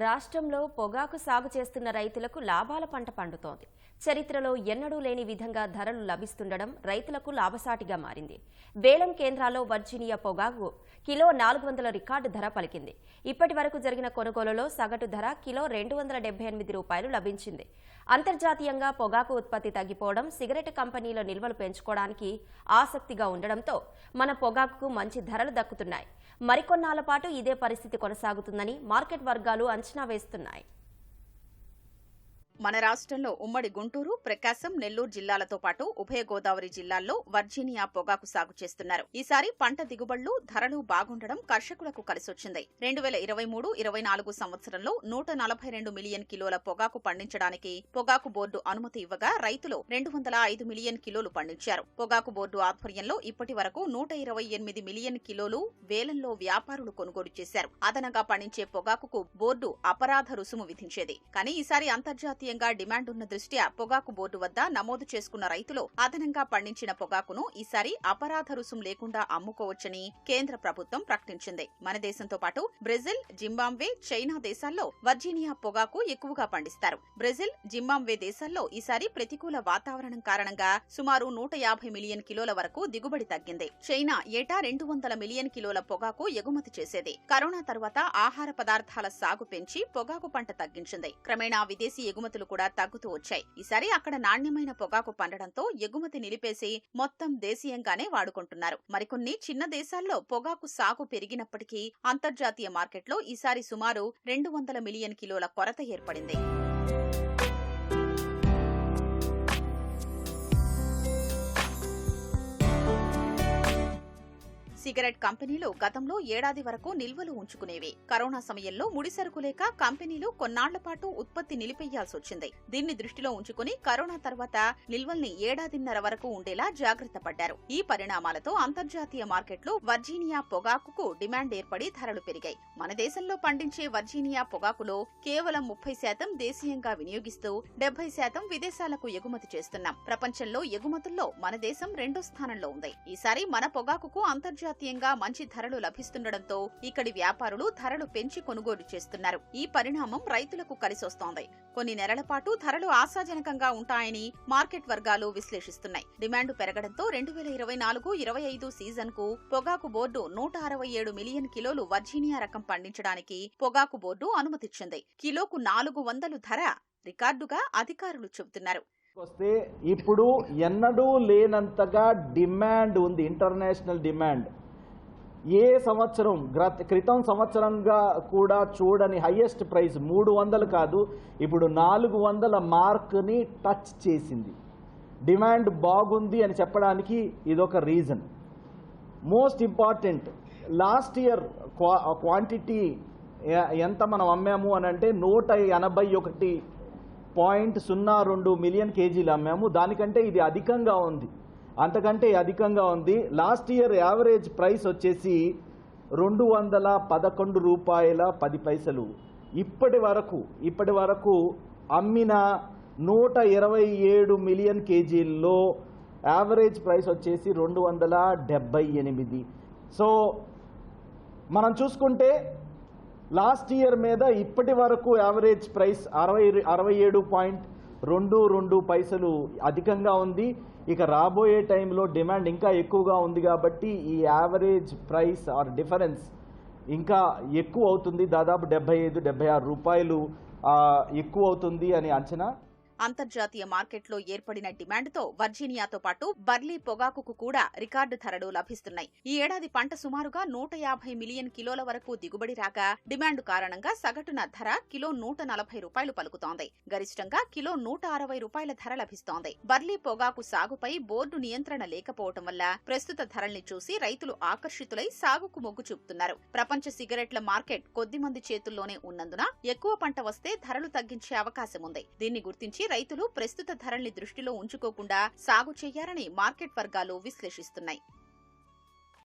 రాష్ట్రంలో పొగాకు సాగు చేస్తున్న రైతులకు లాభాల పంట పండుతోంది. చరిత్రలో ఎన్నడూ లేని విధంగా ధరలు లభిస్తుండడం రైతులకు లాభసాటిగా మారింది. వేలం కేంద్రాల్లో వర్జీనియా పొగాకు కిలో 400 రికార్డు ధర పలికింది. ఇప్పటి వరకు జరిగిన కొనుగోలులో సగటు ధర కిలో 278 రూపాయలు లభించింది. అంతర్జాతీయంగా పొగాకు ఉత్పత్తి తగ్గిపోవడం సిగరెట్ కంపెనీల నిల్వలు పెంచుకోవడానికి ఆసక్తిగా ఉండడంతో మన పొగాకుకు మంచి ధరలు దక్కుతున్నాయి. మరికొన్నాళ్ల పాటు ఇదే పరిస్థితి కొనసాగుతుందని మార్కెట్ వర్గాలు అంచనా వేస్తున్నాయి. మన రాష్ట్రంలో ఉమ్మడి గుంటూరు, ప్రకాశం, నెల్లూరు జిల్లాలతో పాటు ఉభయ గోదావరి జిల్లాల్లో వర్జీనియా పొగాకు సాగు చేస్తున్నారు. ఈసారి పంట దిగుబడులు, ధరలు బాగుండడం కర్షకులకు కలిసొచ్చింది. 2023-24 సంవత్సరంలో 142 మిలియన్ కిలోల పొగాకు పండించడానికి పొగాకు బోర్డు అనుమతి ఇవ్వగా రైతులు 205 మిలియన్ కిలోలు పండించారు. పొగాకు బోర్డు ఆధ్వర్యంలో ఇప్పటి వరకు 128 మిలియన్ కిలోలు వేలంలో వ్యాపారులు కొనుగోలు చేశారు. అదనంగా పండించే పొగాకుకు బోర్డు అపరాధ రుసుము విధించేది. కానీ ఈసారి అంతర్జాతీయ డిమాండ్ ఉన్న దృష్ట్యా పొగాకు బోర్డు వద్ద నమోదు చేసుకున్న రైతులు అదనంగా పండించిన పొగాకును ఈసారి అపరాధ రుసుం లేకుండా అమ్ముకోవచ్చని కేంద్ర ప్రభుత్వం ప్రకటించింది. మన దేశంతో పాటు బ్రెజిల్, జింబాబ్వే, చైనా దేశాల్లో వర్జీనియా పొగాకు ఎక్కువగా పండిస్తారు. బ్రెజిల్, జింబాబ్వే దేశాల్లో ఈసారి ప్రతికూల వాతావరణం కారణంగా సుమారు 150 మిలియన్ కిలోల వరకు దిగుబడి తగ్గింది. చైనా ఏటా 200 మిలియన్ కిలోల పొగాకు ఎగుమతి చేసేది. కరోనా తర్వాత ఆహార పదార్థాల సాగు పెంచి పొగాకు పంట తగ్గించింది. క్రమేణా విదేశీ ఎగుమతులు కూడా తగ్గుతూ వచ్చాయి. ఈసారి అక్కడ నాణ్యమైన పొగాకు పండడంతో ఎగుమతి నిలిపేసి మొత్తం దేశీయంగానే వాడుకుంటున్నారు. మరికొన్ని చిన్న దేశాల్లో పొగాకు సాగు పెరిగినప్పటికీ అంతర్జాతీయ మార్కెట్లో ఈసారి సుమారు 200 మిలియన్ కిలోల కొరత ఏర్పడింది. సిగరెట్ కంపెనీలు గతంలో ఏడాది వరకు నిల్వలు ఉంచుకునేవి. కరోనా సమయంలో ముడిసరుకు లేక కంపెనీలు కొన్నాళ్ల పాటు ఉత్పత్తి నిలిపేయాల్సొచ్చింది. దీన్ని దృష్టిలో ఉంచుకుని కరోనా తర్వాత నిల్వల్ని ఏడాదిన్నర వరకు ఉండేలా జాగ్రత్త పడ్డారు. ఈ పరిణామాలతో అంతర్జాతీయ మార్కెట్లో వర్జీనియా పొగాకుకు డిమాండ్ ఏర్పడి ధరలు పెరిగాయి. మన దేశంలో పండించే వర్జీనియా పొగాకులో కేవలం 30% దేశీయంగా వినియోగిస్తూ 70% విదేశాలకు ఎగుమతి చేస్తున్నాం. ప్రపంచంలో ఎగుమతుల్లో మన దేశం 2వ స్థానంలో ఉంది. ఈసారి మన పొగాకుకు అంతర్జాతీయంగా మంచి ధరలు లభిస్తుండటంతో ఇక్కడి వ్యాపారులు ధరలు పెంచి కొనుగోలు చేస్తున్నారు. ఈ పరిణామం రైతులకు కలిసొస్తోంది. కొన్ని నెలల పాటు ధరలు ఆశాజనకంగా ఉంటాయని మార్కెట్ వర్గాలు విశ్లేషిస్తున్నాయి. డిమాండ్ పెరగడంతో 2024-25 సీజన్ కు పొగాకు బోర్డు 167 మిలియన్ కిలోలు వర్జీనియా రకం పండించడానికి పొగాకు బోర్డు అనుమతిచ్చింది. కిలోకు 400 ధర రికార్డుగా అధికారులు చెబుతున్నారు. వస్తే ఇప్పుడు ఎన్నడూ లేనంతగా డిమాండ్ ఉంది, ఇంటర్నేషనల్ డిమాండ్. ఏ సంవత్సరం క్రితం సంవత్సరంగా కూడా చూడని హైయెస్ట్ ప్రైస్ 300 కాదు, ఇప్పుడు 400 మార్క్ని టచ్ చేసింది. డిమాండ్ బాగుంది అని చెప్పడానికి ఇదొక reason. Most important, last year quantity ఎంత మనం అమ్మాము అని అంటే 181.02 మిలియన్ కేజీలు అమ్మాము. దానికంటే ఇది అధికంగా ఉంది, అంతకంటే అధికంగా ఉంది. లాస్ట్ ఇయర్ యావరేజ్ ప్రైస్ వచ్చేసి 211 రూపాయల 10 పైసలు. ఇప్పటి వరకు అమ్మిన 127 మిలియన్ కేజీల్లో యావరేజ్ ప్రైస్ వచ్చేసి 278. సో మనం చూసుకుంటే లాస్ట్ ఇయర్ మీద ఇప్పటి వరకు యావరేజ్ ప్రైస్ 67.22 పైసలు అధికంగా ఉంది. ఇక రాబోయే టైంలో డిమాండ్ ఇంకా ఎక్కువగా ఉంది కాబట్టి ఈ యావరేజ్ ప్రైస్ ఆర్ డిఫరెన్స్ ఇంకా ఎక్కువ అవుతుంది. దాదాపు 75-76 రూపాయలు ఎక్కువ అవుతుంది అని అంచనా. అంతర్జాతీయ మార్కెట్లో ఏర్పడిన డిమాండ్తో వర్జీనియాతో పాటు బర్లీ పొగాకుకు కూడా రికార్డు ధరలు లభిస్తున్నాయి. ఈ ఏడాది పంట సుమారుగా 150 మిలియన్ కిలోల వరకు దిగుబడి రాగా డిమాండ్ కారణంగా సగటున ధర కిలో 140 రూపాయలు పలుకుతోంది. గరిష్టంగా కిలో 160 రూపాయల ధర లభిస్తోంది. బర్లీ పొగాకు సాగుపై బోర్డు నియంత్రణ లేకపోవటం వల్ల ప్రస్తుత ధరల్ని చూసి రైతులు ఆకర్షితులై సాగుకు మొగ్గు చూపుతున్నారు. ప్రపంచ సిగరెట్ల మార్కెట్ కొద్దిమంది చేతుల్లోనే ఉన్నందున ఎక్కువ పంట వస్తే ధరలు తగ్గించే అవకాశం ఉంది. దీన్ని గుర్తించి రైతులు ప్రస్తుత ధరల్ని దృష్టిలో ఉంచుకోకుండా సాగు చేయాలని మార్కెట్ వర్గాలు విశ్లేషిస్తున్నాయి.